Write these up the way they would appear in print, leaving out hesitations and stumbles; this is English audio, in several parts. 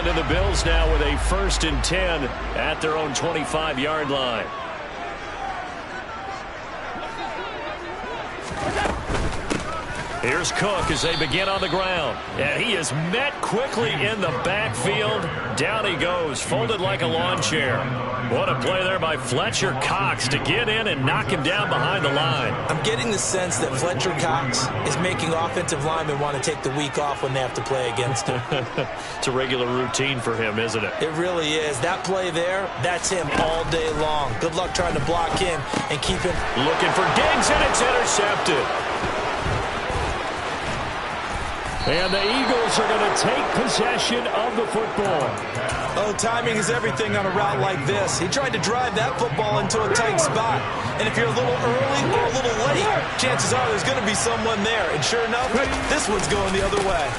Allen and the Bills now with a 1st and 10 at their own 25-yard line. Here's Cook as they begin on the ground. And he is met quickly in the backfield. Down he goes, folded like a lawn chair. What a play there by Fletcher Cox to get in and knock him down behind the line. I'm getting the sense that Fletcher Cox is making offensive linemen want to take the week off when they have to play against him. It's a regular routine for him, isn't it? It really is. That play there, that's him all day long. Good luck trying to block him and keep him. Looking for Diggs, and it's intercepted. And the Eagles are going to take possession of the football. Oh, timing is everything on a route like this. He tried to drive that football into a tight spot. And if you're a little early or a little late, chances are there's going to be someone there. And sure enough, this one's going the other way.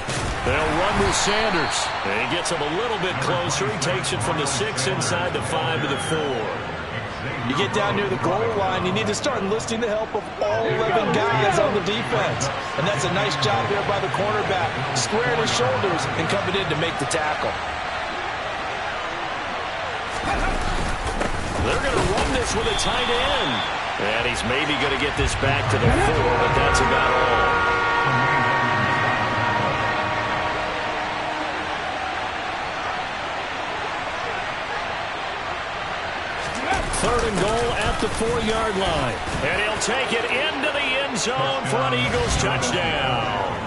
They'll run with Sanders. And he gets him a little bit closer. He takes it from the 6 inside the 5 to the 4. You get down near the goal line, you need to start enlisting the help of all 11 guys on the defense. And that's a nice job there by the cornerback, squaring his shoulders and coming in to make the tackle. They're going to run this with a tight end. And he's maybe going to get this back to the 4, but that's about all. Third and goal at the 4-yard line. And he'll take it into the end zone for an Eagles touchdown.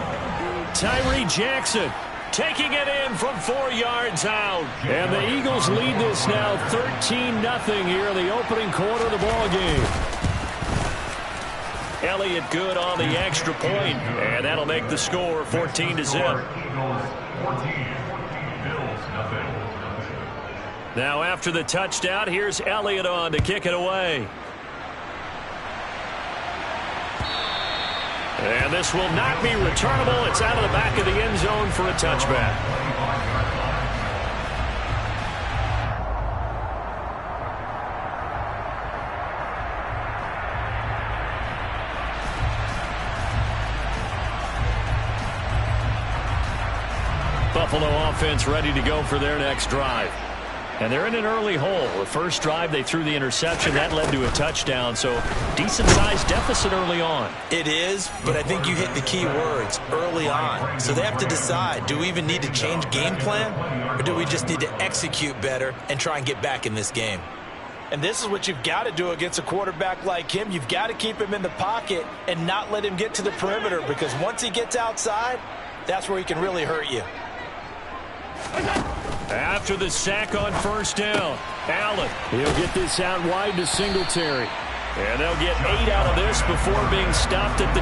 Tyree Jackson taking it in from 4 yards out. And the Eagles lead this now 13-0 here in the opening quarter of the ball game. Elliott good on the extra point, and that'll make the score 14-0. Now after the touchdown, here's Elliott on to kick it away. And this will not be returnable. It's out of the back of the end zone for a touchback. Buffalo offense ready to go for their next drive. And they're in an early hole. The first drive, they threw the interception. That led to a touchdown, so decent-sized deficit early on. It is, but I think you hit the key words, early on. So they have to decide, do we even need to change game plan, or do we just need to execute better and try and get back in this game? And this is what you've got to do against a quarterback like him. You've got to keep him in the pocket and not let him get to the perimeter, because once he gets outside, that's where he can really hurt you. After the sack on first down, Allen, he'll get this out wide to Singletary. And they'll get 8 out of this before being stopped at the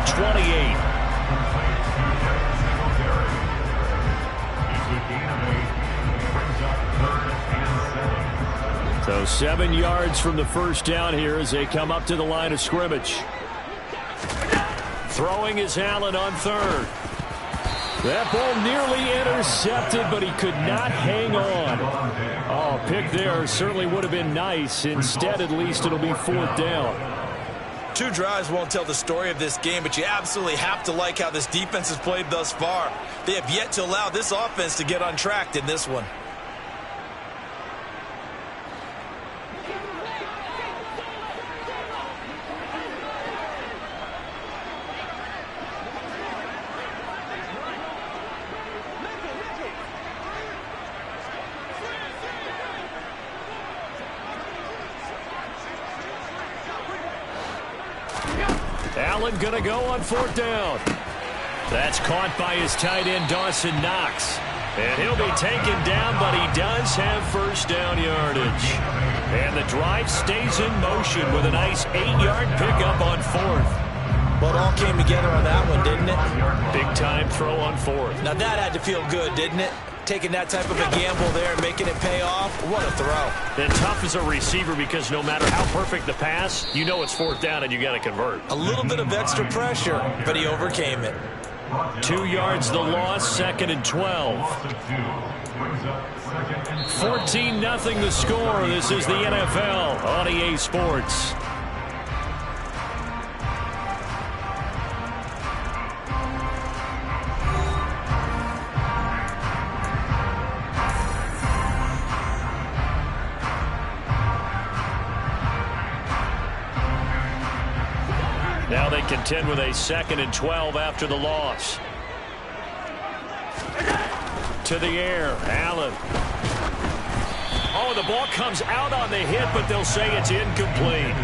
28. So 7 yards from the first down here as they come up to the line of scrimmage. Throwing is Allen on third. That ball nearly intercepted, but he could not hang on. Oh, pick there certainly would have been nice. Instead, at least, it'll be 4th down. 2 drives won't tell the story of this game, but you absolutely have to like how this defense has played thus far. They have yet to allow this offense to get untracked in this one. Allen going to go on 4th down. That's caught by his tight end, Dawson Knox. And he'll be taken down, but he does have first down yardage. And the drive stays in motion with a nice 8-yard pickup on 4th. Well, it all came together on that one, didn't it? Big time throw on 4th. Now that had to feel good, didn't it? Taking that type of a gamble there and making it pay off. What a throw. And tough as a receiver because no matter how perfect the pass, you know it's 4th down and you got to convert. A little bit of extra pressure, but he overcame it. 2 yards the loss, 2nd and 12. 14-0 the score. This is the NFL on EA Sports. content with a 2nd and 12 after the loss. To the air, Allen. Oh, the ball comes out on the hit, but they'll say it's incomplete.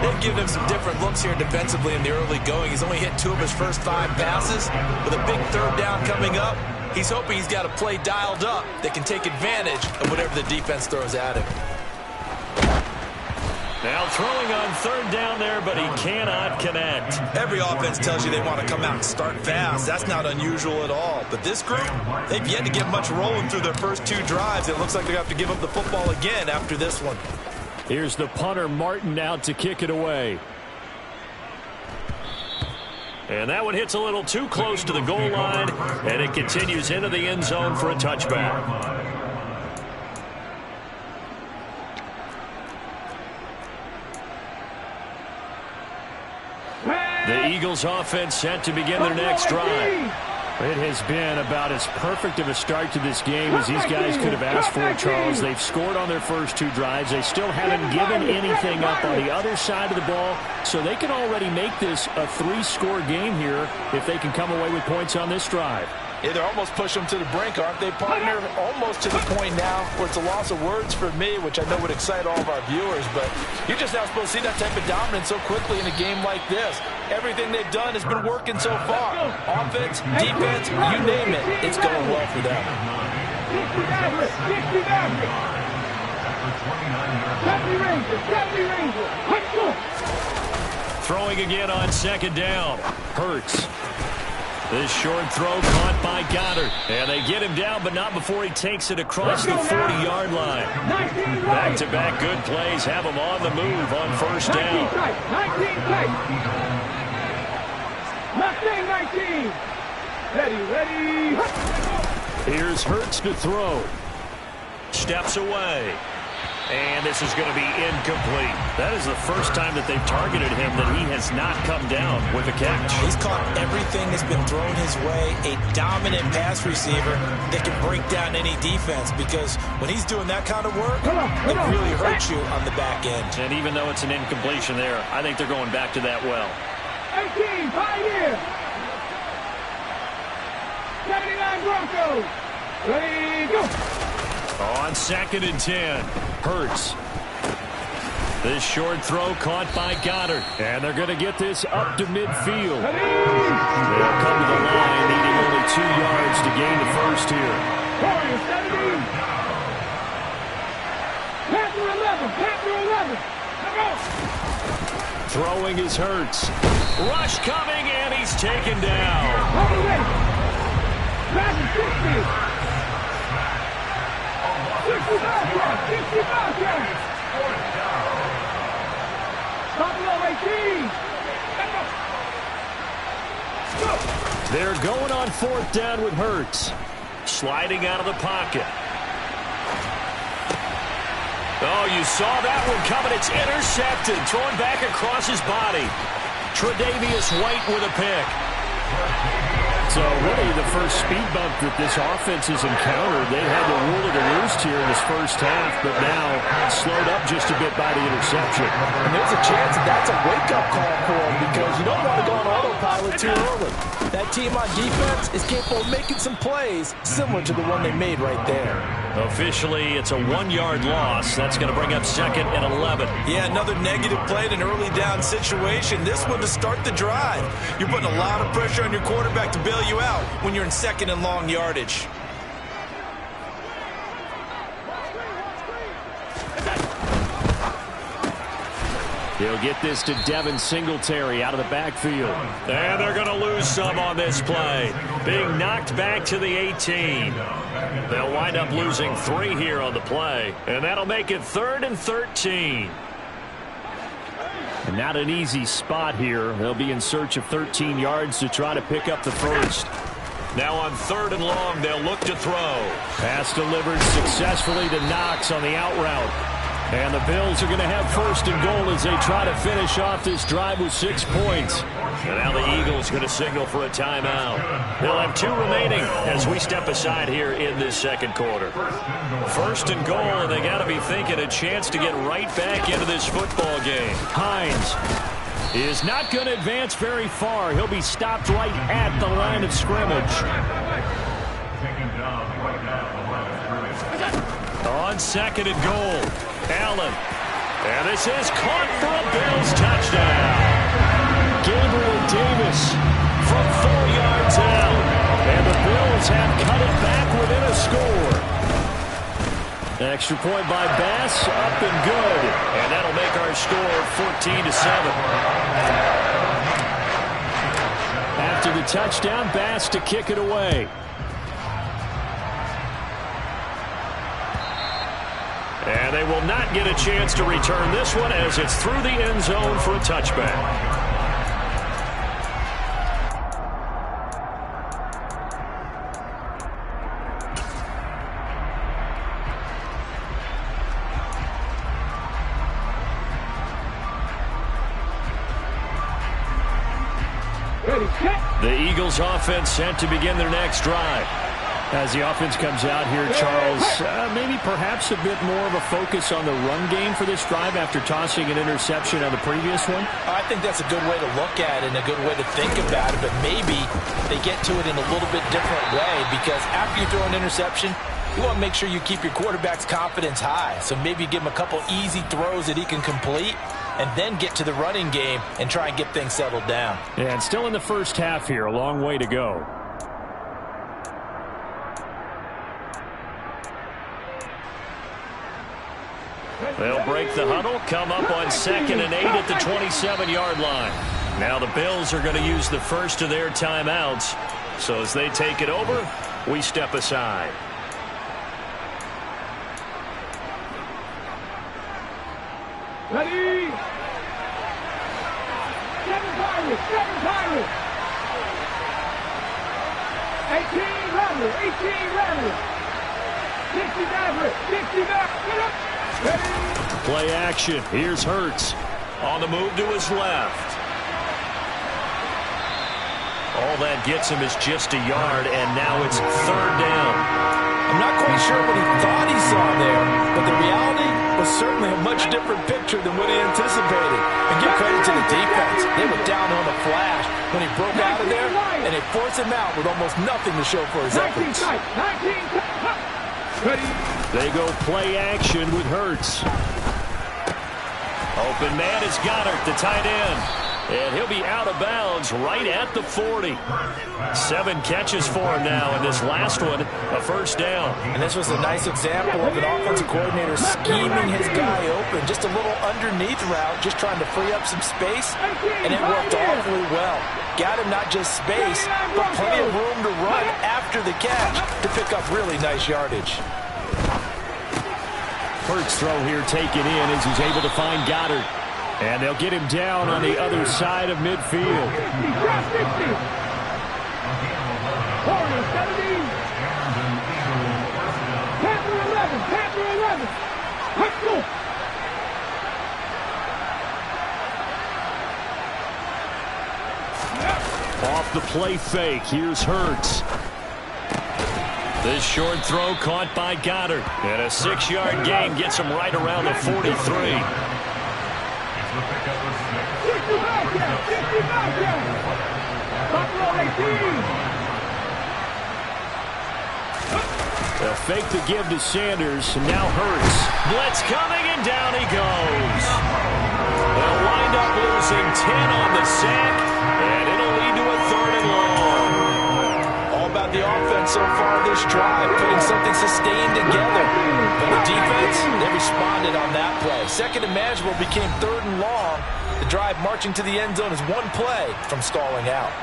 They've given him some different looks here defensively in the early going. He's only hit 2 of his first 5 passes. With a big 3rd down coming up, he's hoping he's got a play dialed up that can take advantage of whatever the defense throws at him. Now throwing on 3rd down there, but he cannot connect. Every offense tells you they want to come out and start fast. That's not unusual at all. But this group, they've yet to get much rolling through their first 2 drives. It looks like they have to give up the football again after this one. Here's the punter, Martin, out to kick it away. And that one hits a little too close to the goal line, and it continues into the end zone for a touchback. The Eagles offense set to begin their next drive. It has been about as perfect of a start to this game as these guys could have asked for, Charles. They've scored on their first 2 drives. They still haven't given anything up on the other side of the ball, so they can already make this a 3-score game here if they can come away with points on this drive. Yeah, they're almost pushing them to the brink, aren't they, partner? Almost to the point now where it's a loss of words for me, which I know would excite all of our viewers, but you're just not supposed to see that type of dominance so quickly in a game like this. Everything they've done has been working so far. Offense, defense, you name it, it's going well for them. Throwing again on 2nd down. Hurts. This short throw caught by Goddard. And they get him down, but not before he takes it across the 40-yard line. Back-to-back good plays have him on the move on 1st down. 19. Ready. Here's Hurts to throw. Steps away. And this is going to be incomplete. That is the first time that they've targeted him that he has not come down with a catch. He's caught everything that's been thrown his way. A dominant pass receiver that can break down any defense, because when he's doing that kind of work, it really hurts you on the back end. And even though it's an incompletion there, I think they're going back to that well. 18, Pioneer. 79 Broncos. Ready, go. On 2nd and 10, Hurts. This short throw caught by Goddard. And they're going to get this up to midfield. They'll come to the line, needing only 2 yards to gain the first here. Panther 11. Throwing is Hurts. Rush coming, and he's taken down. They're going on 4th down with Hurts. Sliding out of the pocket. Oh, you saw that one coming. It's intercepted. Thrown back across his body. Tre'Davious White with a pick. So really the first speed bump that this offense has encountered. They had the rule of the roost here in this first half, but now slowed up just a bit by the interception. And there's a chance that that's a wake-up call for them, because you don't want to go on autopilot too early. That team on defense is capable of making some plays similar to the one they made right there. Officially, it's a 1-yard loss. That's going to bring up 2nd and 11. Yeah, another negative play in an early down situation. This one to start the drive. You're putting a lot of pressure on your quarterback to bail you out when you're in 2nd and long yardage. He'll get this to Devin Singletary out of the backfield. And they're going to lose some on this play. Being knocked back to the 18. They'll wind up losing 3 here on the play. And that'll make it 3rd and 13. And not an easy spot here. They'll be in search of 13 yards to try to pick up the first. Now on 3rd and long, they'll look to throw. Pass delivered successfully to Knox on the out route. And the Bills are going to have 1st and goal as they try to finish off this drive with 6 points. And now the Eagles going to signal for a timeout. They'll have 2 remaining as we step aside here in this 2nd quarter. 1st and goal, and they got to be thinking a chance to get right back into this football game. Hines. He is not going to advance very far. He'll be stopped right at the line of scrimmage. On second and goal, Allen. And this is caught for a Bills touchdown. Gabriel Davis from 4 yards out. And the Bills have cut it back within a score. Extra point by Bass, up and good. And that'll make our score 14-7. After the touchdown, Bass to kick it away. And they will not get a chance to return this one as it's through the end zone for a touchback. The Eagles offense set to begin their next drive. As the offense comes out here, Charles, maybe perhaps a bit more of a focus on the run game for this drive after tossing an interception on the previous one? I think that's a good way to look at it and a good way to think about it, but maybe they get to it in a little bit different way because after you throw an interception, you want to make sure you keep your quarterback's confidence high. So maybe give him a couple easy throws that he can complete and then get to the running game and try and get things settled down. Yeah, and still in the first half here, a long way to go. They'll break the huddle, come up on 2nd and 8 at the 27-yard line. Now the Bills are going to use the first of their timeouts. So as they take it over, we step aside. Ready? 7 Pirates, 7 Pirates. 18 Rebels, 18 Rebels. 60 Mavericks, 60 Mavericks. Get up. Play action. Here's Hurts. On the move to his left. All that gets him is just a yard, and now it's 3rd down. I'm not quite sure what he thought he saw there, but the reality was certainly a much different picture than what he anticipated. And give credit to the defense. They were down on the flash when he broke out of there, and they forced him out with almost nothing to show for his efforts. 19 Ready? They go play action with Hurts. Open man is Goddard, the tight end. And he'll be out of bounds right at the 40. 7 catches for him now, and this last one, a first down. And this was a nice example of an offensive coordinator scheming his guy open. Just a little underneath route, just trying to free up some space, and it worked awfully well. Got him not just space, but plenty of room to run after the catch to pick up really nice yardage. Hurts throw here taken in as he's able to find Goddard. And they'll get him down on the other side of midfield. 50, 70. Panther 11, Panther 11. Let's go. Off the play fake, here's Hurts. This short throw caught by Goddard. And a 6-yard gain gets him right around the 43. They'll fake the give to Sanders, and now Hurts. Blitz coming, and down he goes. They'll wind up losing 10 on the sack, and it'll lead to a 3rd and long. All about the offense so far this drive, putting something sustained together. But the defense, they responded on that play. 2nd and manageable became 3rd and long. The drive marching to the end zone is one play from stalling out.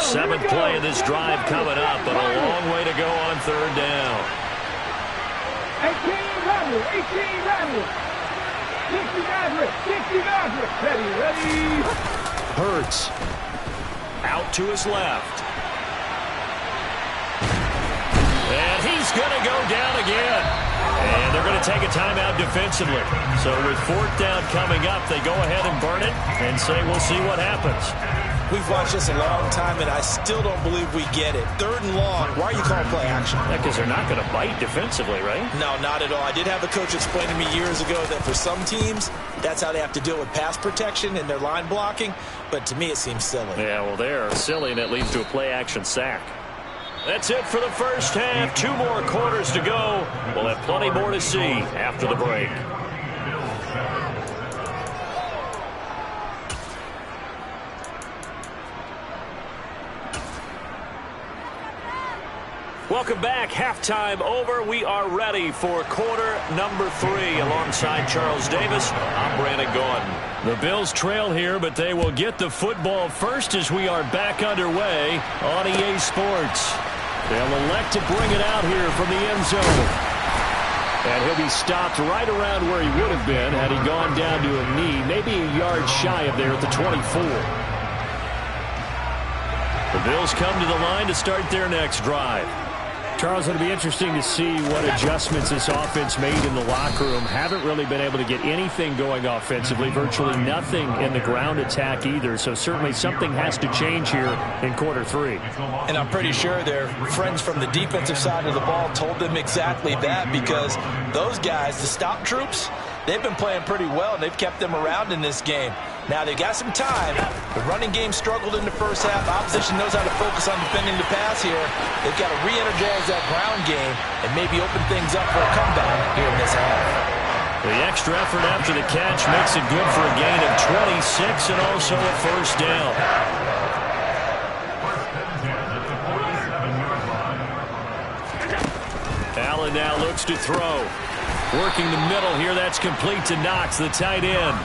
Seventh play of this drive coming up, but a long way to go on 3rd down. 18 Rebels, 18 Rebels. 60 Mavericks, 60 Mavericks. Ready. Hurts out to his left. And he's going to go down again. And they're going to take a timeout defensively. So with 4th down coming up, they go ahead and burn it and say we'll see what happens. We've watched this a long time, and I still don't believe we get it. 3rd and long. Why are you calling play action? Because they're not going to bite defensively, right? No, not at all. I did have a coach explain to me years ago that for some teams, that's how they have to deal with pass protection and their line blocking. But to me, it seems silly. Yeah, well, they're silly, and it leads to a play-action sack. That's it for the first half. 2 more quarters to go. We'll have plenty more to see after the break. Welcome back. Halftime over. We are ready for quarter number 3. Alongside Charles Davis, I'm Brandon Gordon. The Bills trail here, but they will get the football first as we are back underway on EA Sports. They'll elect to bring it out here from the end zone. And he'll be stopped right around where he would have been had he gone down to a knee, maybe a yard shy of there at the 24. The Bills come to the line to start their next drive. Charles, it'll be interesting to see what adjustments this offense made in the locker room. Haven't really been able to get anything going offensively, virtually nothing in the ground attack either. So certainly something has to change here in quarter 3. And I'm pretty sure their friends from the defensive side of the ball told them exactly that, because those guys, the stop troops, they've been playing pretty well, and they've kept them around in this game. Now, they've got some time. The running game struggled in the first half. Opposition knows how to focus on defending the pass here. They've got to re-energize that ground game and maybe open things up for a comeback here in this half. The extra effort after the catch makes it good for a gain of 26 and also a first down. Allen now looks to throw. Working the middle here. That's complete to Knox, the tight end.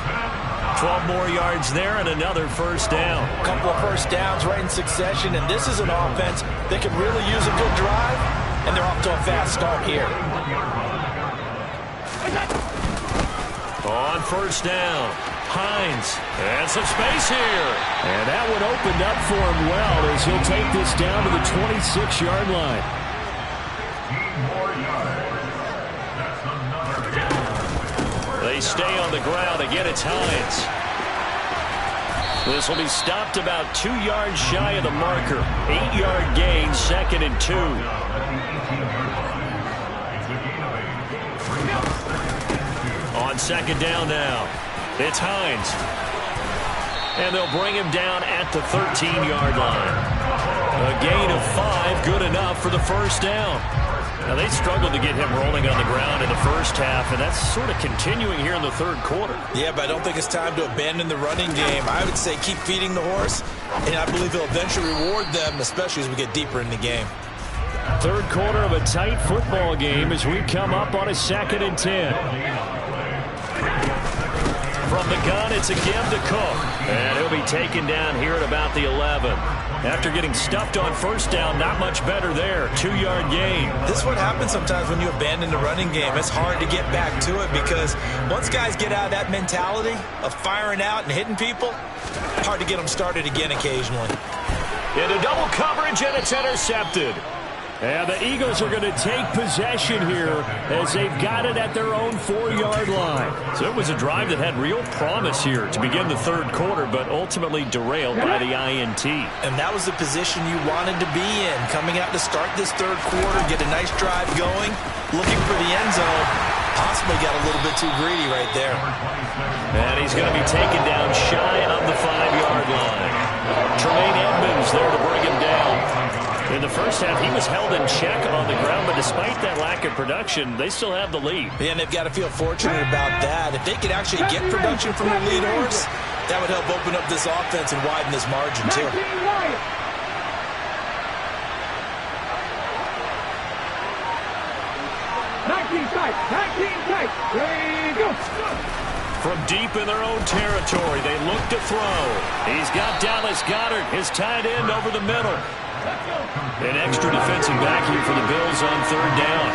12 more yards there and another first down. A couple of first downs right in succession, and this is an offense that can really use a good drive, and they're off to a fast start here. On first down, Hines, and some space here. And that one opened up for him well as he'll take this down to the 26-yard line. They stay on the ground. Again, it's Hines. This will be stopped about 2 yards shy of the marker. 8-yard gain, 2nd and 2. On second down now, it's Hines. And they'll bring him down at the 13-yard line. A gain of 5, good enough for the first down. Now, they struggled to get him rolling on the ground in the first half, and that's sort of continuing here in the third quarter. Yeah, but I don't think it's time to abandon the running game. I would say keep feeding the horse, and I believe he'll eventually reward them, especially as we get deeper in the game. Third quarter of a tight football game as we come up on a 2nd and 10. From the gun, it's again to Cook. And he'll be taken down here at about the 11. After getting stuffed on first down, not much better there. 2-yard gain. This is what happens sometimes when you abandon the running game. It's hard to get back to it because once guys get out of that mentality of firing out and hitting people, hard to get them started again occasionally. Into double coverage, and it's intercepted. And the Eagles are going to take possession here as they've got it at their own 4-yard line. So it was a drive that had real promise here to begin the third quarter, but ultimately derailed by the INT. And that was the position you wanted to be in. Coming out to start this third quarter, get a nice drive going, looking for the end zone. Possibly got a little bit too greedy right there. And he's going to be taken down shy of the 5-yard line. Tremaine Edmonds there to bring him down. In the first half, he was held in check on the ground, but despite that lack of production, they still have the lead. Yeah, and they've got to feel fortunate about that. If they could actually get production from their lead horse, that would help open up this offense and widen this margin, too. 19 tight, ready, go. From deep in their own territory, they look to throw. He's got Dallas Goedert, his tight end, over the middle. An extra defensive back here for the Bills on third down.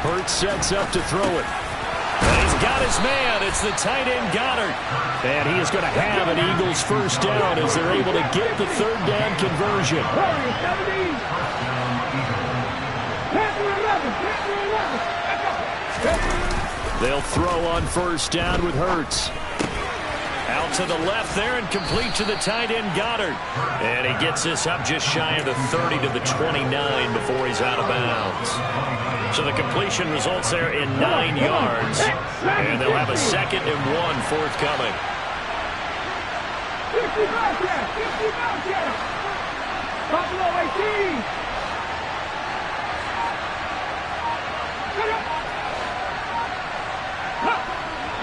Hurts sets up to throw it. And he's got his man. It's the tight end Goddard. And he is going to have an Eagles first down as they're able to get the third down conversion. They'll throw on first down with Hurts. Out to the left there and complete to the tight end Goddard. And he gets this up just shy of the 30 to the 29 before he's out of bounds. So the completion results there in 9 yards. And they'll have a 2nd and 1 forthcoming. 50 Bobcats! 50 Bobcats! Buffalo 18!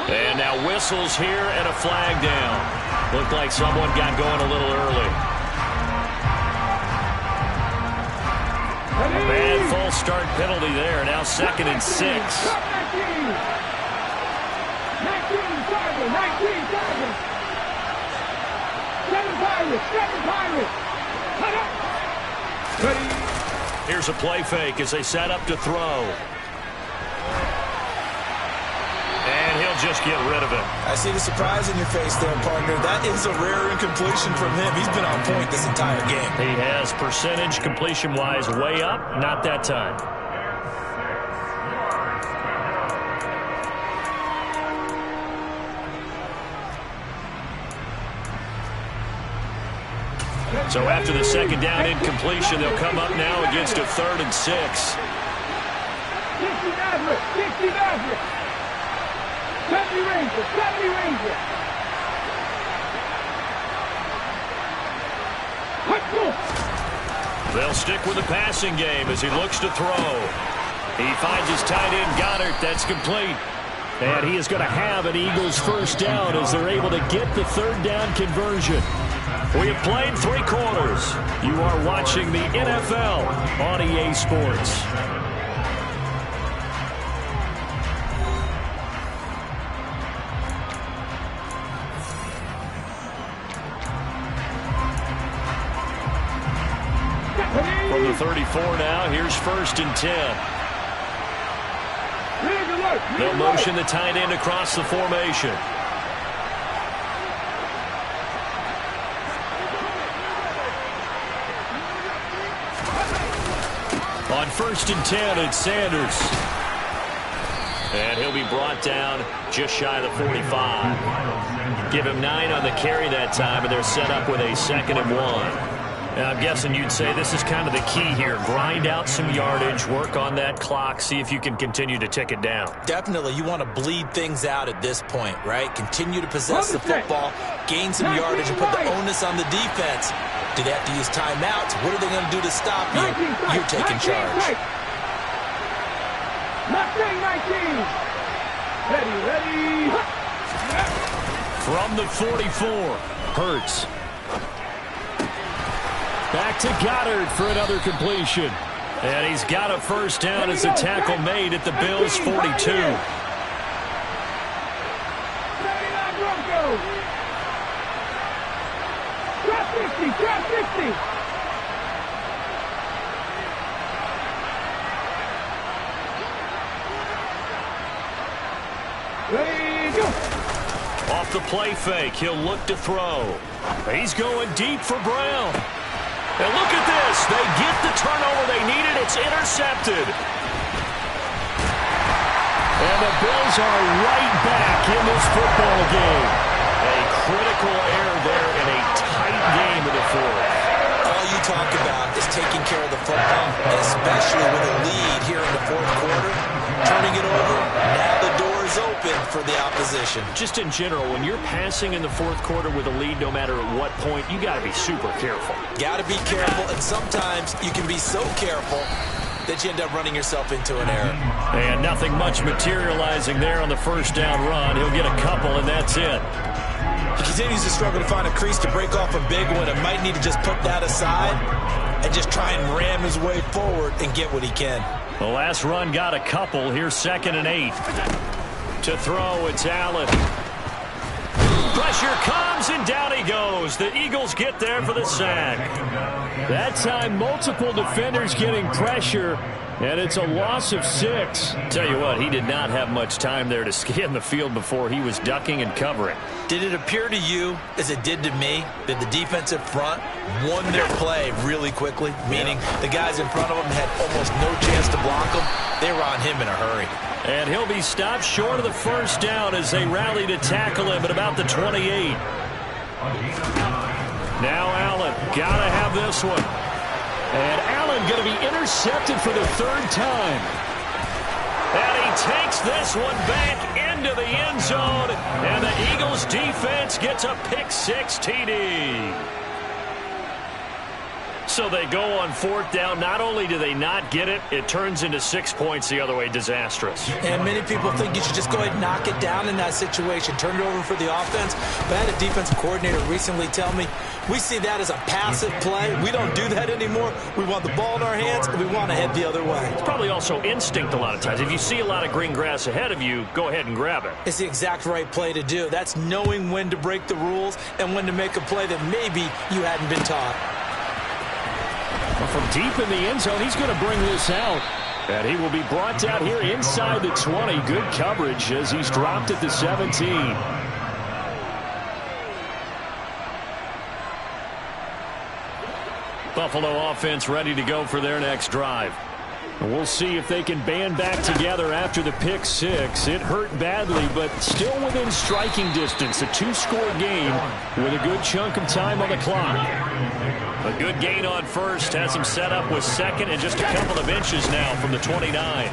And now whistles here and a flag down. Looked like someone got going a little early. A bad false start penalty there. Now 2nd and 6. 19 Tigers! 19 Tigers! 7 Pirates! 7 Pirates! Here's a play fake as they set up to throw. And he'll just get rid of it. I see the surprise in your face there, partner. That is a rare incompletion from him. He's been on point this entire game. He has percentage completion-wise way up. Not that time. So after the 2nd down incompletion, they'll come up now against a 3rd and 6. 60 Maverick! 60 Maverick! 70 Rangers! 70 Rangers! They'll stick with the passing game as he looks to throw. He finds his tight end Goddard. That's complete. And he is going to have an Eagles first down as they're able to get the 3rd down conversion. We have played 3 quarters. You are watching the NFL on EA Sports. From the 34 now, here's 1st and 10. They'll motion the tight end across the formation. On 1st and 10, it's Sanders. And he'll be brought down just shy of the 45. Give him 9 on the carry that time, and they're set up with a 2nd and 1. Now, I'm guessing you'd say this is kind of the key here. Grind out some yardage, work on that clock, see if you can continue to tick it down. Definitely. You want to bleed things out at this point, right? Continue to possess the football, gain some yardage, and put the onus on the defense. Do they have to use timeouts? What are they going to do to stop you? You're taking charge. 19. Ready. From the 44, Hurts. Back to Goddard for another completion. And he's got a first down as the tackle made at the Bills' 42. Drop 50. Ready, go. Off the play fake, he'll look to throw. He's going deep for Brown. And look at this. They get the turnover they needed. It's intercepted. And the Bills are right back in this football game. A critical error there in a tight game in the 4th. All you talk about is taking care of the football, especially with a lead here in the 4th quarter. Turning it over, now the door is open for the opposition. Just in general, when you're passing in the 4th quarter with a lead, no matter at what point, you got to be super careful. Got to be careful, and sometimes you can be so careful that you end up running yourself into an error. And nothing much materializing there on the first down run. He'll get a couple, and that's it. He continues to struggle to find a crease to break off a big one and might need to just put that aside and just try and ram his way forward and get what he can. The last run got a couple. Here's 2nd and 8. To throw, it's Allen. Pressure comes, and down he goes. The Eagles get there for the sack. That time, multiple defenders getting pressure, And it's a loss of 6. Tell you what, he did not have much time there to scan the field before he was ducking and covering. Did it appear to you, as it did to me, that the defensive front won their play really quickly? Meaning the guys in front of them had almost no chance to block them. They were on him in a hurry. And he'll be stopped short of the first down as they rally to tackle him at about the 28. Now Allen, gotta have this one. And Allen going to be intercepted for the 3rd time. And he takes this one back into the end zone. And the Eagles defense gets a pick-6 TD. So they go on 4th down. Not only do they not get it, it turns into 6 points the other way. Disastrous. And many people think you should just go ahead and knock it down in that situation. Turn it over for the offense. But I had a defensive coordinator recently tell me, we see that as a passive play. We don't do that anymore. We want the ball in our hands, and we want to head the other way. It's probably also instinct a lot of times. If you see a lot of green grass ahead of you, go ahead and grab it. It's the exact right play to do. That's knowing when to break the rules and when to make a play that maybe you hadn't been taught. From deep in the end zone, he's going to bring this out. And he will be brought down here inside the 20. Good coverage as he's dropped at the 17. Buffalo offense ready to go for their next drive. And we'll see if they can band back together after the pick-6. It hurt badly, but still within striking distance. A 2-score game with a good chunk of time on the clock. A good gain on first has him set up with 2nd and just a couple of inches now from the 29.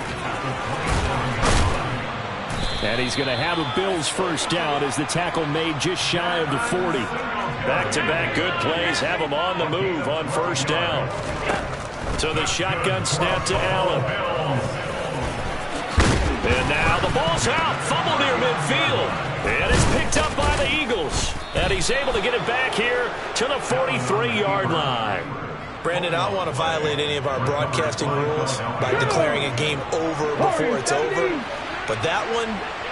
And he's going to have a Bills first down as the tackle made just shy of the 40. Back-to-back good plays have him on the move on first down. So the shotgun snap to Allen. And now the ball's out. Fumble near midfield. And it's picked up by the Eagles. And he's able to get it back here to the 43-yard line. Brandon, I don't want to violate any of our broadcasting rules by declaring a game over before it's over. But that one,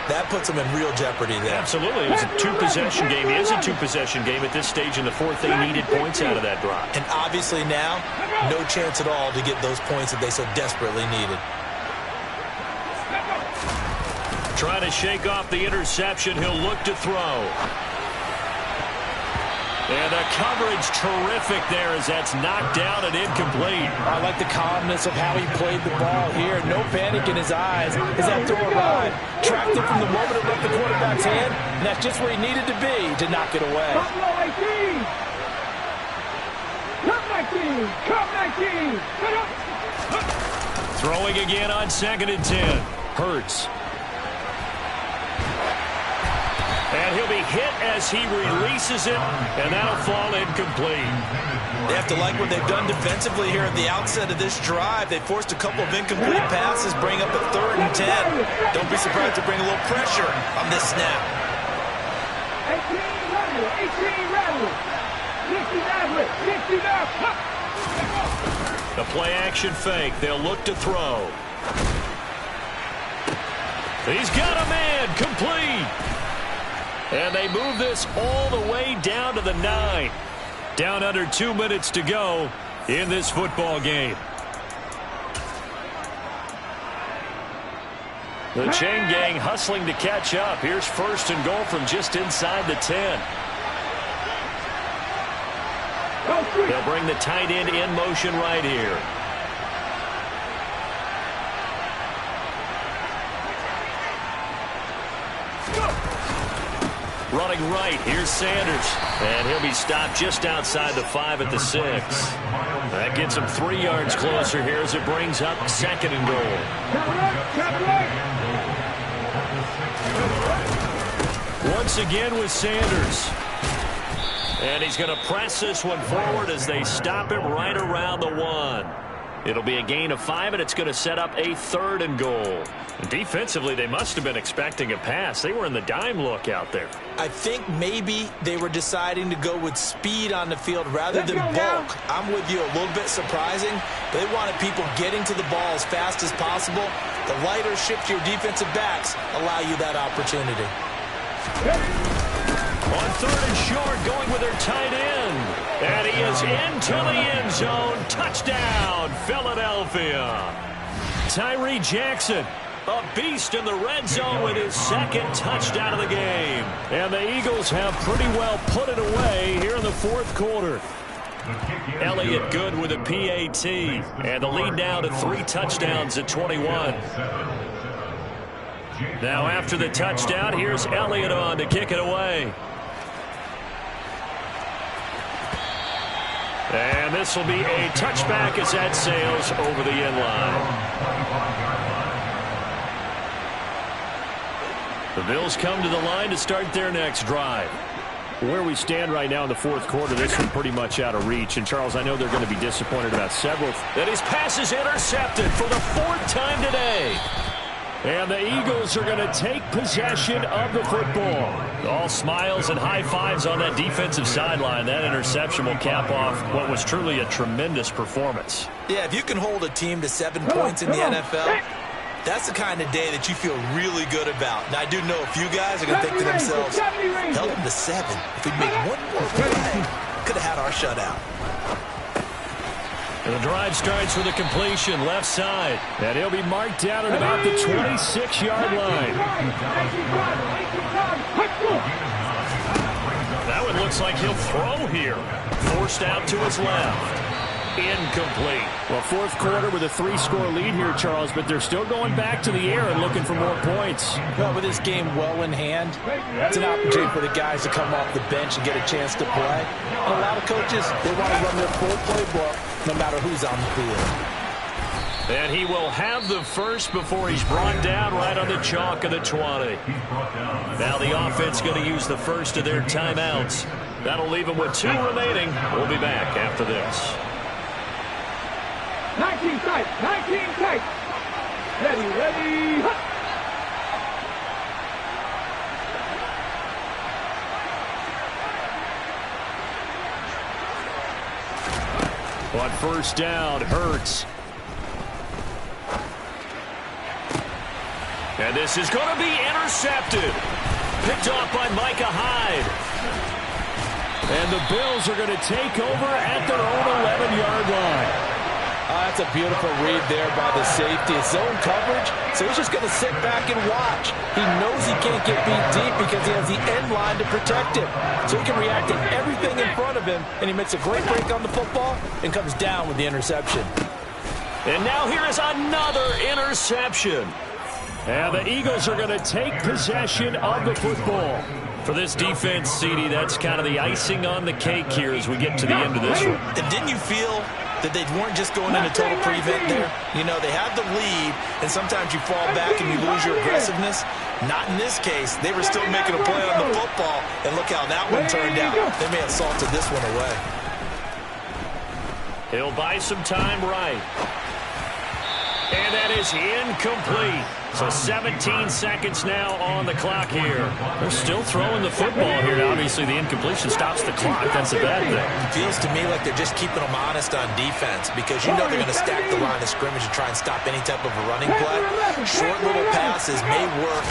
that puts them in real jeopardy there. Absolutely. It was a 2-possession game. It is a 2-possession game at this stage in the 4th. They needed points out of that drive. And obviously now, no chance at all to get those points that they so desperately needed. Trying to shake off the interception. He'll look to throw. And the coverage terrific there as that's knocked down and incomplete. I like the calmness of how he played the ball here. No panic in his eyes as that throw arrived. Tracked it from the moment it left the quarterback's hand, and that's just where he needed to be to knock it away. Throwing again on 2nd and 10. Hurts. And he'll be hit as he releases it, and that'll fall incomplete. They have to like what they've done defensively here at the outset of this drive. They forced a couple of incomplete passes, bring up a 3rd and 10. Don't be surprised to bring a little pressure on this snap. 18 The play-action fake. They'll look to throw. He's got a man. Complete. And they move this all the way down to the 9. Down under 2 minutes to go in this football game. The chain gang hustling to catch up. Here's 1st and goal from just inside the 10. They'll bring the tight end in motion right here. Running right, here's Sanders. And he'll be stopped just outside the 5 at the 6. That gets him 3 yards closer here as it brings up 2nd and goal. Once again with Sanders. And he's going to press this one forward as they stop him right around the 1. It'll be a gain of 5, and it's going to set up a 3rd and goal. Defensively, they must have been expecting a pass. They were in the dime look out there. I think maybe they were deciding to go with speed on the field rather than bulk. I'm with you, a little bit surprising. They wanted people getting to the ball as fast as possible. The lighter, shiftier defensive backs allow you that opportunity. On 3rd and short, going with their tight end. And he is into the end zone. Touchdown, Philadelphia. Tyree Jackson, a beast in the red zone with his second touchdown of the game. And the Eagles have pretty well put it away here in the fourth quarter. Elliott good with a PAT. And the lead now to 3 touchdowns at 21. Now after the touchdown, here's Elliott on to kick it away. And this will be a touchback as that sails over the end line. The Bills come to the line to start their next drive. Where we stand right now in the fourth quarter, this one pretty much out of reach. And, Charles, I know they're going to be disappointed about several. That his pass is intercepted for the 4th time today. And the Eagles are going to take possession of the football. All smiles and high fives on that defensive sideline. That interception will cap off what was truly a tremendous performance. Yeah, if you can hold a team to 7 points in the NFL, that's the kind of day that you feel really good about. Now, I do know a few guys are going to think to themselves, held them to 7. If we'd make one more play, could have had our shutout. And the drive starts with a completion left side. And he'll be marked down at about the 26-yard line. That one looks like he'll throw here. Forced out to his left. Incomplete. Well, fourth quarter with a 3-score lead here, Charles, but they're still going back to the air and looking for more points. Well, with this game well in hand, it's an opportunity for the guys to come off the bench and get a chance to play. And a lot of coaches, they want to run their full playbook no matter who's on the field. And he will have the first before he's brought down right on the chalk of the 20. Now the offense going to use the first of their timeouts. That'll leave them with 2 remaining. We'll be back after this. 19 tight, 19 tight. Ready. On first down, Hurts. And this is going to be intercepted. Picked off by Micah Hyde. And the Bills are going to take over at their own 11-yard line. That's a beautiful read there by the safety. It's zone coverage, so he's just going to sit back and watch. He knows he can't get beat deep because he has the end line to protect him. So he can react to everything in front of him, and he makes a great break on the football and comes down with the interception. And now here is another interception. And the Eagles are going to take possession of the football. For this defense, CD, that's kind of the icing on the cake here as we get to the end of this one. And didn't you feel that they weren't just going into total prevent there? You know, they had the lead, and sometimes you fall back and you lose your aggressiveness. Not in this case. They were still making a play on the football, and look how that one turned out. They may have salted this one away. He'll buy some time right. And that is incomplete. So 17 seconds now on the clock here. They're still throwing the football here. Obviously, the incompletion stops the clock. That's a bad thing. It feels to me like they're just keeping them honest on defense because you know they're going to stack the line of scrimmage and try and stop any type of a running play. Short little passes may work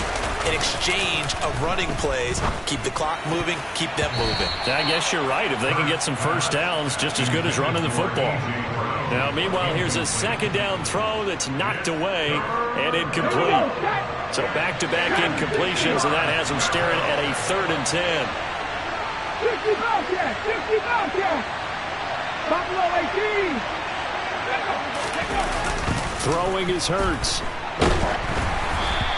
in exchange of running plays. Keep the clock moving, keep them moving. I guess you're right. If they can get some first downs, just as good as running the football. Now, meanwhile, here's a second down throw that's knocked away and incomplete. So back-to-back incompletions, and that has them staring at a 3rd and 10. 50 Bobcat. Buffalo 18. Throwing is Hurts.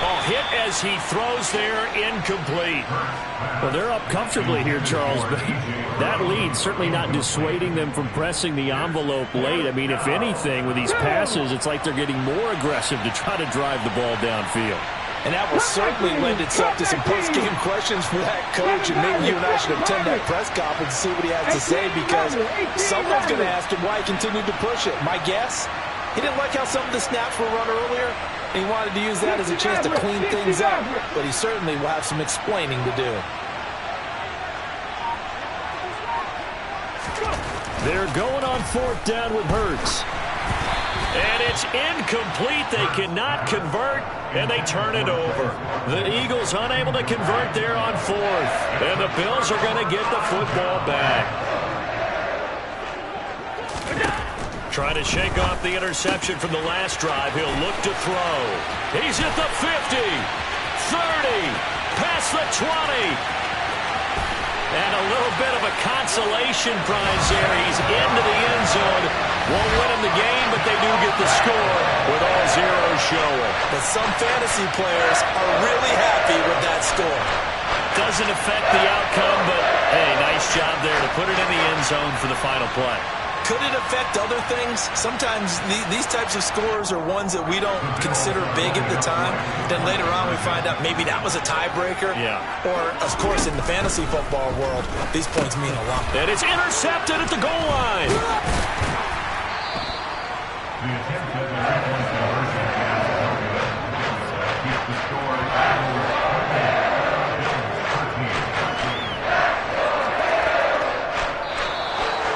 Oh, hit as he throws there, incomplete. Well, they're up comfortably here, Charles, but that lead certainly not dissuading them from pressing the envelope late. I mean, if anything, with these passes, it's like they're getting more aggressive to try to drive the ball downfield. And that will certainly lend itself to some post-game questions for that coach, and maybe you and I should attend that press conference and see what he has to say, because someone's going to ask him why he continued to push it. My guess, he didn't like how some of the snaps were run earlier, and he wanted to use that as a chance to clean things up, but he certainly will have some explaining to do. They're going on 4th down with Hurts. And it's incomplete. They cannot convert, and they turn it over. The Eagles unable to convert there on 4th. And the Bills are going to get the football back. Trying to shake off the interception from the last drive. He'll look to throw. He's at the 50, 30, past the 20. And a little bit of a consolation prize there. He's into the end zone. Won't win him the game, but they do get the score with all zeros showing. But some fantasy players are really happy with that score. Doesn't affect the outcome, but, hey, nice job there to put it in the end zone for the final play. Could it affect other things? Sometimes these types of scores are ones that we don't consider big at the time. Then later on we find out maybe that was a tiebreaker. Yeah. Or, of course, in the fantasy football world, these points mean a lot. And it's intercepted at the goal line.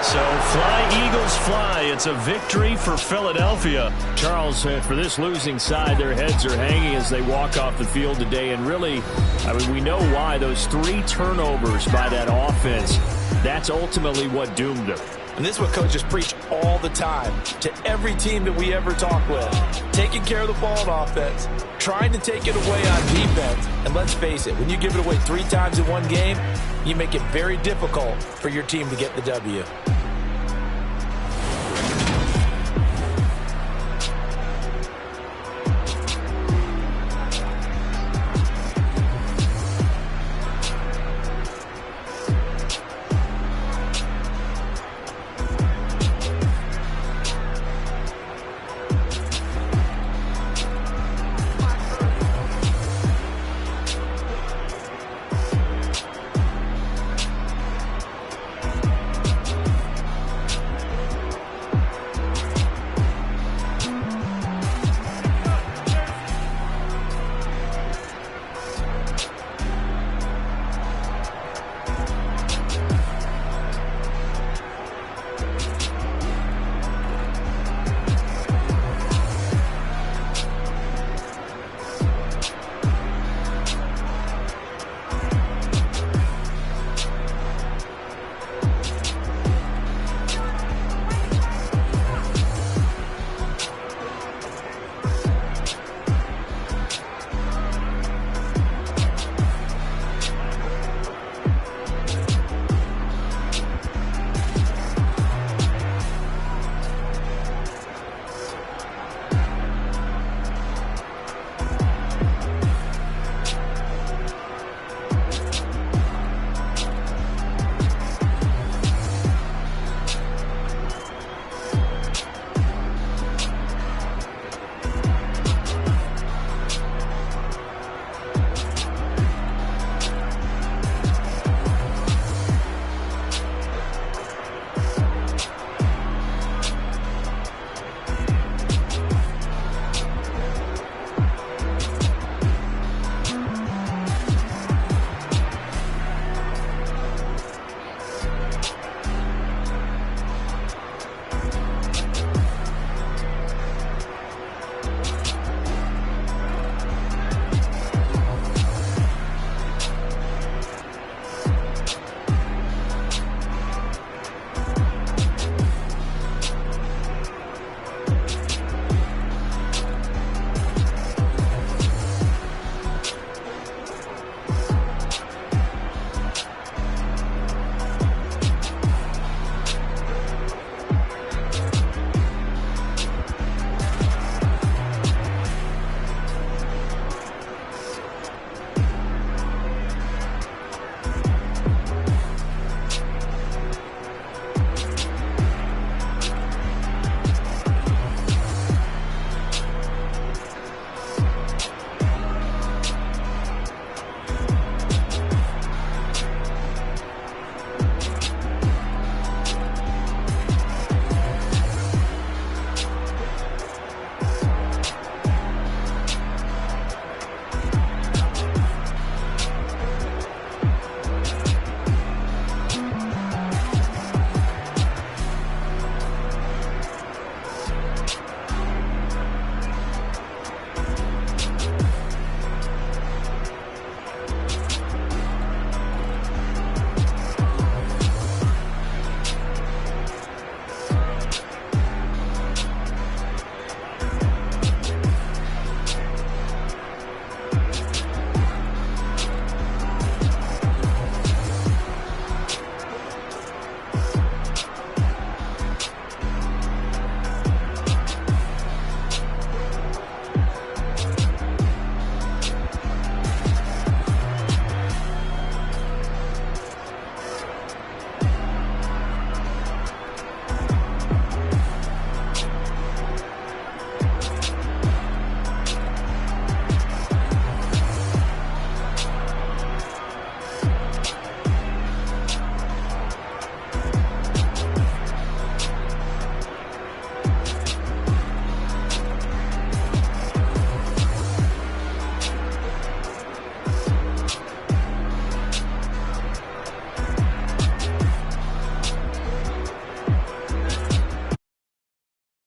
So fly, Eagles, fly. It's a victory for Philadelphia. Charles, for this losing side, their heads are hanging as they walk off the field today. And really, I mean, we know why. Those 3 turnovers by that offense, that's ultimately what doomed them. And this is what coaches preach all the time to every team that we ever talk with. Taking care of the ball on offense, trying to take it away on defense. And let's face it, when you give it away 3 times in one game, you make it very difficult for your team to get the W.